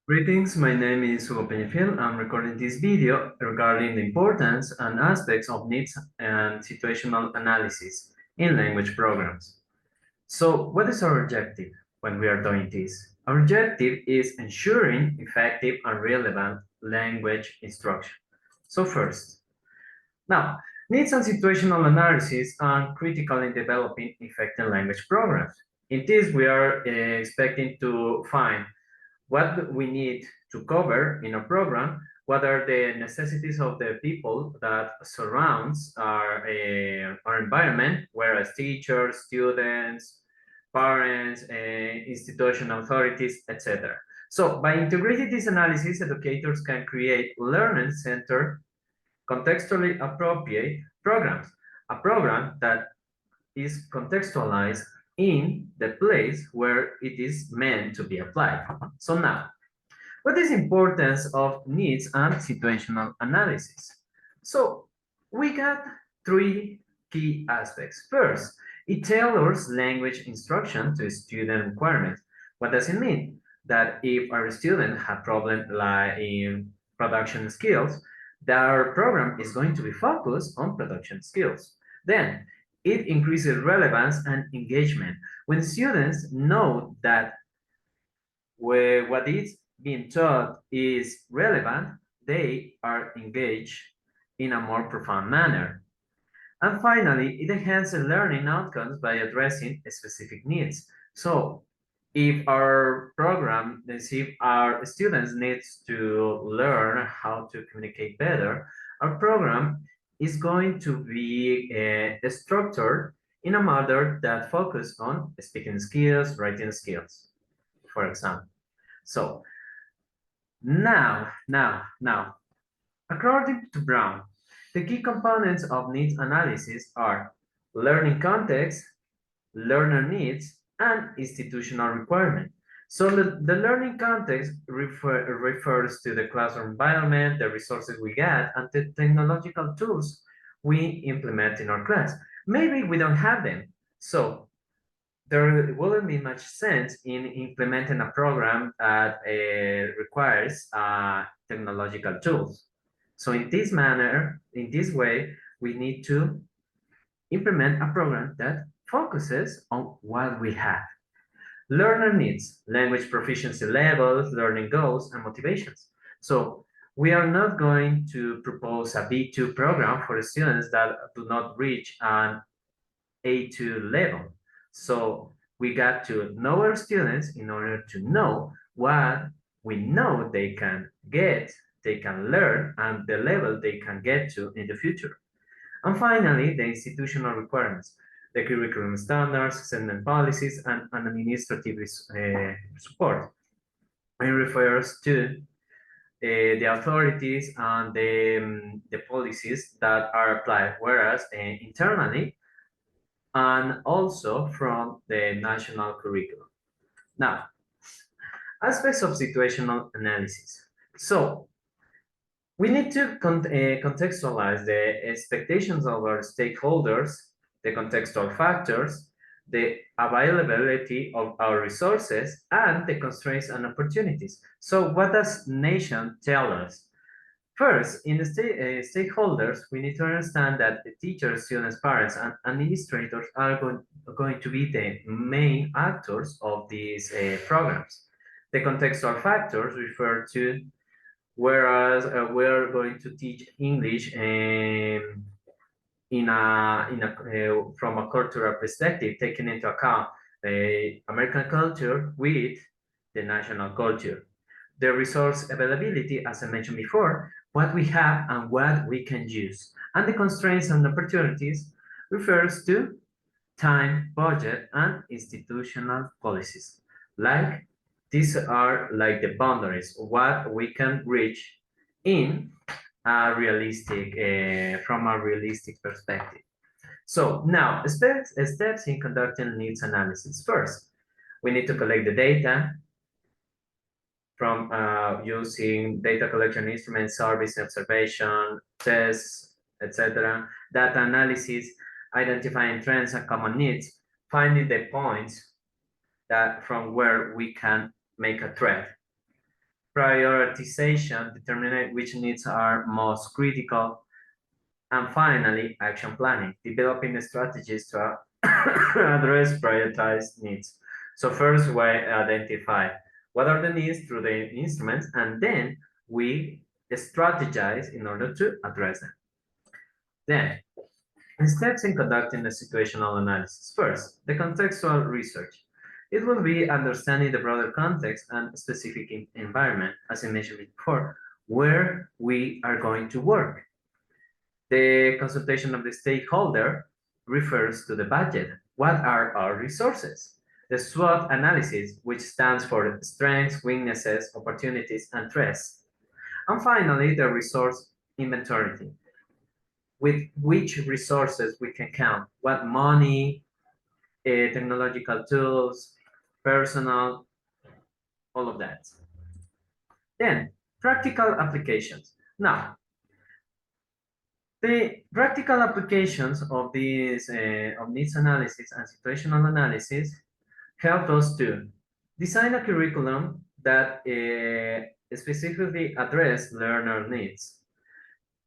Greetings, my name is Hugo Peñafiel. I'm recording this video regarding the importance and aspects of needs and situational analysis in language programs. So, what is our objective when we are doing this? Our objective is ensuring effective and relevant language instruction. So first, now, needs and situational analysis are critical in developing effective language programs. In this, we are expecting to find what we need to cover in a program, what are the necessities of the people that surrounds our environment, whereas teachers, students, parents, institution authorities, etc. So by integrating this analysis, educators can create learner-centered, contextually appropriate programs, a program that is contextualized in the place where it is meant to be applied. So now, what is the importance of needs and situational analysis? So we got three key aspects. First, it tailors language instruction to student requirements. What does it mean? That if our student have problem like in production skills, their program is going to be focused on production skills. Then it increases relevance and engagement. When students know that what is being taught is relevant, they are engaged in a more profound manner. And finally, it enhances learning outcomes by addressing specific needs. So if our program, if our students needs to learn how to communicate better, our program is going to be structured in a manner that focus on speaking skills, writing skills, for example. So now, according to Brown, the key components of needs analysis are learning context, learner needs, and institutional requirement. So the learning context refers to the classroom environment, the resources we get, and the technological tools we implement in our class. Maybe we don't have them. So there wouldn't be much sense in implementing a program that requires technological tools. So in this manner, in this way, we need to implement a program that focuses on what we have. Learner needs, language proficiency levels, learning goals, and motivations. So we are not going to propose a B2 program for students that do not reach an A2 level. So we got to know our students in order to know what we know they can get, they can learn, and the level they can get to in the future. And finally, the institutional requirements, the curriculum standards, assessment policies, and administrative support. It refers to the authorities and the policies that are applied, whereas internally, and also from the national curriculum. Now, aspects of situational analysis. So, we need to contextualize the expectations of our stakeholders, the contextual factors, the availability of our resources, and the constraints and opportunities. So what does nation tell us? First, in the stakeholders, we need to understand that the teachers, students, parents, and administrators are going to be the main actors of these programs. The contextual factors refer to whereas we're going to teach English from a cultural perspective, taking into account the American culture with the national culture. The resource availability, as I mentioned before, what we have and what we can use. And the constraints and opportunities refers to time, budget, and institutional policies. Like these are like the boundaries, what we can reach in a realistic, from a realistic perspective. So now, steps in conducting needs analysis. First, we need to collect the data from using data collection instruments, surveys, observation, tests, etc. Data analysis, identifying trends and common needs, finding the points that from where we can make a thread. prioritization, determining which needs are most critical, and finally, action planning, developing the strategies to address prioritized needs. So first we identify what are the needs through the instruments, and then we strategize in order to address them. Then, steps in conducting the situational analysis. First, the contextual research. It will be understanding the broader context and specific environment, as I mentioned before, where we are going to work. The consultation of the stakeholder refers to the budget. What are our resources? The SWOT analysis, which stands for strengths, weaknesses, opportunities, and threats. And finally, the resource inventory, with which resources we can count, what money, technological tools, personal, all of that. Then, practical applications. Now, the practical applications of these of needs analysis and situational analysis help us to design a curriculum that specifically address learner needs,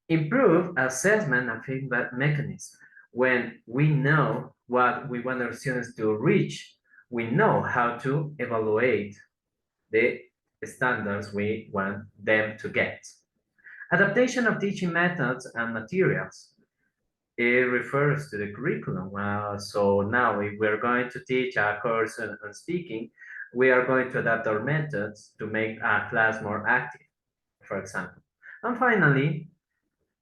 improve assessment and feedback mechanism. When we know what we want our students to reach, we know how to evaluate the standards we want them to get. Adaptation of teaching methods and materials. It refers to the curriculum. So now if we're going to teach a course on speaking, we are going to adapt our methods to make a class more active, for example. And finally,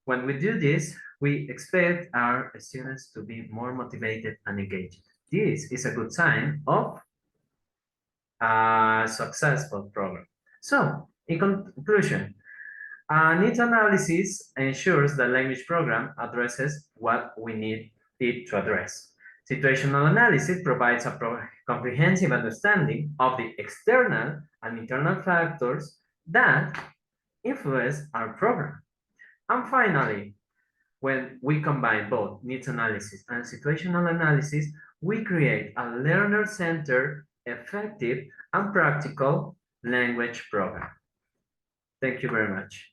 when we do this, we expect our students to be more motivated and engaged. This is a good sign of a successful program. So, in conclusion, needs analysis ensures the language program addresses what we need it to address. Situational analysis provides a comprehensive understanding of the external and internal factors that influence our program. And finally, when we combine both needs analysis and situational analysis, we create a learner-centered, effective, and practical language program. Thank you very much.